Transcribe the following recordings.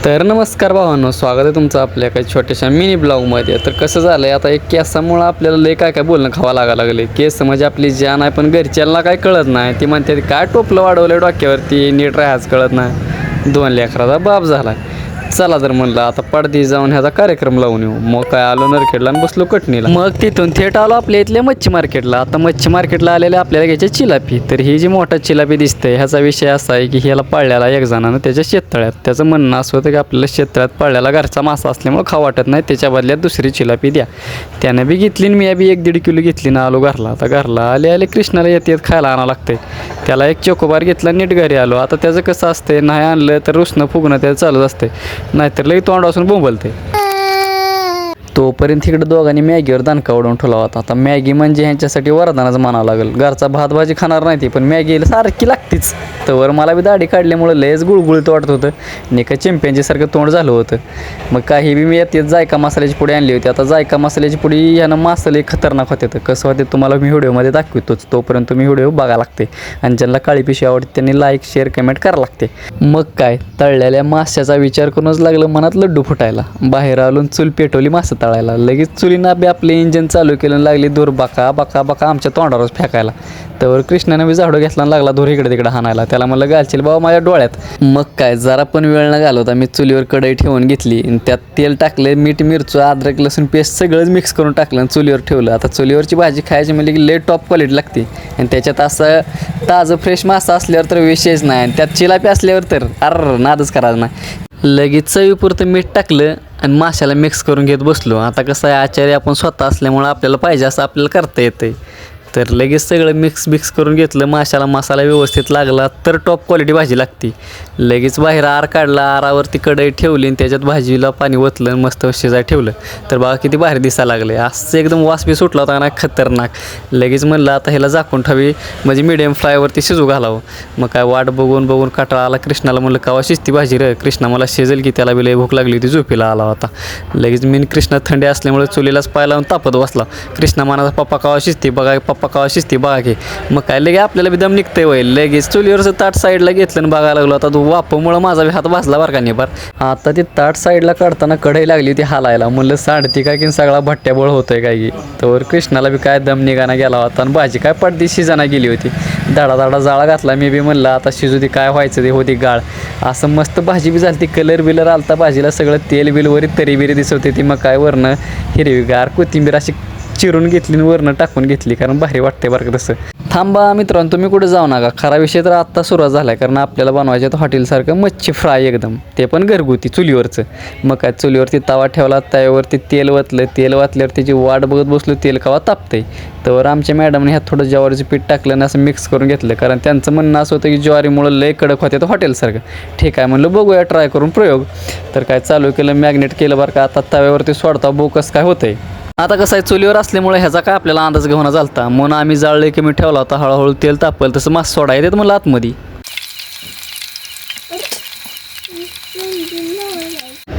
तर नमस्कार भावांनो, स्वागत आहे तुमचं आपल्या काही छोट्याशा मिनी ब्लॉगमध्ये. तर कसं झालं आहे, आता एक केसामुळं आपल्याला लय काय काय बोलणं खावं लागायला लागले. केस म्हणजे आपली जान आहे, पण घरच्यांना काय कळत नाही. ती म्हणते काय टोपलं वाढवलं डोक्यावरती, नीट राहायचं कळत नाही. 2 लेकराचा बाप झाला. चला तर म्हणलं आता पडदी जाऊन ह्याचा कार्यक्रम लावून येऊ. मग काय आलो नरखेडला आणि बसलो कटणीला. मग तिथून थेट आलो आपल्या इथल्या मच्छी मार्केटला. आता मच्छी मार्केटला आलेले आपल्याला घ्यायचे चिलापी. तर ही जी मोठा चिलापी दिसते ह्याचा विषय असा आहे की ह्याला पाळल्याला एक जणानं त्याच्या शेततळ्यात. त्याचं म्हणणं असं होतं की आपल्याला शेततळ्यात पाळल्याला घरचा मासा असल्यामुळे खाऊ वाटत नाही, त्याच्या बदल्यात दुसरी चिलापी द्या. त्याने बी घेतली आणि मी बी 1-1.5 किलो घेतली ना आलो घरला. आता घरला आले कृष्णाला येत खायला आणावं लागते. त्याला एक चोकोबार घेतला, नीट घरी आलो. आता त्याचं कसं असते, नाही आणलं तर रुसणं फुगणं त्याचं चालूच असते, नाहीतर लई तोंड असून बोंबलते. तोपर्यंत इकडे दोघांनी मॅगीवर दणका उडवून ठेवला होता. आता मॅगी म्हणजे ह्यांच्यासाठी वरदानच म्हणावं लागेल. घरचा भात भाजी खाणार नाही ती, पण मॅगी सारखी लागतीच. तर मला बी दाढी काढल्यामुळे लयच गुळगुळीत वाटत होतं. नेका चॅम्पियनच्यासारखं तोंड झालं होतं. मग काही बी मी येते जायका मसाल्याची पुडी आणली होती. आता जायका मसाल्याची पुडी ह्यानं मसाले खतरनाक होते. तर कसं होते तुम्हाला मी व्हिडिओमध्ये दाखवतोच, तोपर्यंत तुम्ही व्हिडिओ बघा लागते. आणि ज्यांना काळी पिशवी आवडते त्यांनी लाईक शेअर कमेंट करावं लागते. मग काय तळलेल्या माशाचा विचार करूनच लागलं मनात लड्डू फुटायला. बाहेर आलून चूल पेटवली मासं तळायला. लगेच चुलीनं बी आपले इंजन चालू केलं, लागली धूर बका बका बका आमच्या तोंडावरच फेकायला. तर कृष्णाने बी झाडू घेतला, लागला धूर इकडे तिकडे हाणायला. त्याला म्हणलं घालशील बाबा माझ्या डोळ्यात. मग काय जरा पण वेळ न घालवता मी चुलीवर कढई ठेवून घेतली आणि त्यात तेल टाकले, मीठ मिरचू अद्रक लसूण पेस्ट सगळंच मिक्स करून टाकलं आणि चुलीवर ठेवलं. आता चुलीवरची भाजी खायची म्हणजे की लय टॉप क्वालिटी लागते. आणि त्याच्यात असं ताजं फ्रेश मासा असल्यावर तर विषयच नाही, आणि त्यात चिलापी असल्यावर तर नादच करायचं नाही. लगेच चवीपुरतं मीठ टाकलं आणि माशाला मिक्स करून घेत बसलो. आता कसं आहे, आचार्य आपण स्वतः असल्यामुळं आपल्याला पाहिजे असं आपल्याला करता येतं. तर लगेच सगळं मिक्स करून घेतलं. माशाला मसाला व्यवस्थित लागला तर टॉप क्वालिटी भाजी लागते. लगेच बाहेर आर काढला, आरावरती कढई ठेवली आणि त्याच्यात भाजीला पाणी ओतलं, मस्त शिजायला ठेवलं. तर बघा किती भारी दिसायला लागले. असं एकदम वास बी सुटला होता ना खतरनाक. लगेच म्हणलं आता ह्याला झाकून ठेवी, म्हणजे मिडियम फ्रायवरती शिजू घालावं. मग काय वाट बघून काटाळा आला. कृष्णाला म्हणलं कावा शिजती भाजी रे. कृष्णा मला शिजेल की, त्याला बी लय भूक लागली होती, झोपीला आला होता. लगेच मी कृष्णा थंडी असल्यामुळे चुलीलाच पाय लावून तापत बसला. कृष्णा म्हणाला पप्पा कावा शिजती बघा, पप्पा कावा शिजती बघा की. मग काय लगे आपल्याला बी दम निघतंय वय. लगेच चुलीवरचं ताट साईडला घेतलं आणि बघायला लागलो. आता वापमुळं माझा बी हात भाजला बरं का निभार. आता ती ताट साईडला काढताना कढई लागली होती हालायला. म्हणलं सांडती काय की सगळा भट्ट्याबळ होतोय काय की. तर कृष्णाला बी काय दम निघाना गेला होता आणि भाजी काय पडदी शिजाना गेली होती. दाडा जाळा घातला. मी बी म्हणलं आता शिजू ती, काय व्हायचं ते होती गाळ. असं मस्त भाजी बी झाली. कलर बिलर आलता भाजीला, सगळं तेल बिल वरी तरी बिरी दिसत होती ती. मग काय वरनं हिरवीगार कोथिंबीर अशी चिरून घेतली आणि वरनं टाकून घेतली, कारण भारी वाटते बरं का तसं. थांबा मित्रांनो, तुम्ही कुठे जाऊ नका. खरा विषय तर आत्ता सुरुवात झाला आहे, कारण आपल्याला बनवायचं तर हॉटेलसारखं मच्छी फ्राय एकदम, ते पण घरगुती चुलीवरचं. मग काय चुलीवरती तवा ठेवला, तव्यावरती तेल वातल्यावर त्याची वाट बघत बसलो तेल कवा तापतंय. तर आमच्या मॅडमने ह्यात थोडं ज्वारीचं पीठ टाकलं आणि असं मिक्स करून घेतलं, कारण त्यांचं म्हणणं असं होतं की ज्वारीमुळं लय कडक होते तर हॉटेलसारखं. ठीक आहे म्हणलं, बघूया ट्राय करून प्रयोग. तर काय चालू केलं, मॅग्नेट केलं बरं का. आता तव्यावरती सोडता बोकस काय होतंय. आता कसं आहे, चुलीवर असल्यामुळे ह्याचा काय आपल्याला अंदाज घेऊन झालता. म्हणून आम्ही जाळले की मी ठेवला होता. हळूहळू तेल तापलं तसं मास सोडा येतात मला आतमध्ये.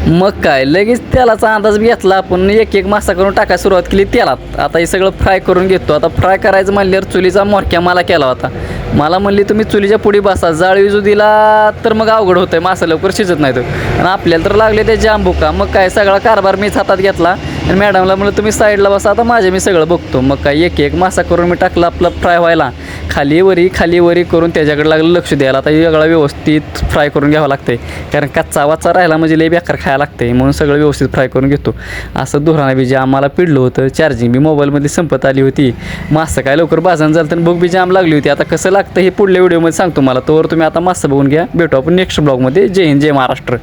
मग काय लगेच तेलाचा अंदाज बी घेतला आपण. एक मासा करून टाकायला सुरुवात केली तेलात. आता हे सगळं फ्राय करून घेतो. आता फ्राय करायचं म्हणल्यावर चुलीचा मोरक्या मला केला होता. मला म्हणली तुम्ही चुलीच्या पुढे बसा, जाळ विजू दिला तर मग अवघड होतंय, मासा लवकर शिजत नाही तो. आणि आपल्याला तर लागले ते जांबुका. मग काय सगळा कारभार मीच हातात घेतला आणि मॅडमला म्हणलं तुम्ही साईडला बसा, आता मी सगळं बघतो. मग काय एक मासा करून मी टाकला आपला फ्राय व्हायला. खाली वरी करून त्याच्याकडे लागलं लक्ष द्यायला. आता सगळं व्यवस्थित फ्राय करून घ्यावं लागतंय, कारण कच्चा वाचा राहिला म्हणजे लय बेकार खायला लागते. म्हणून सगळं व्यवस्थित फ्राय करून घेतो. असं धुराणा बी जाम मला पिडलं होतं. चार्जिंग बी मोबाईलमध्ये संपत आली होती. मासं काय लवकर भाजून झालं तर भूक बी जाम लागली होती. आता कसं लागतं हे पुढल्या व्हिडिओमध्ये सांगतो मला. तोवर तुम्ही आता मासं बघून घ्या. भेटू आपण नेक्स्ट ब्लॉगमध्ये. जय हिंद, जय महाराष्ट्र.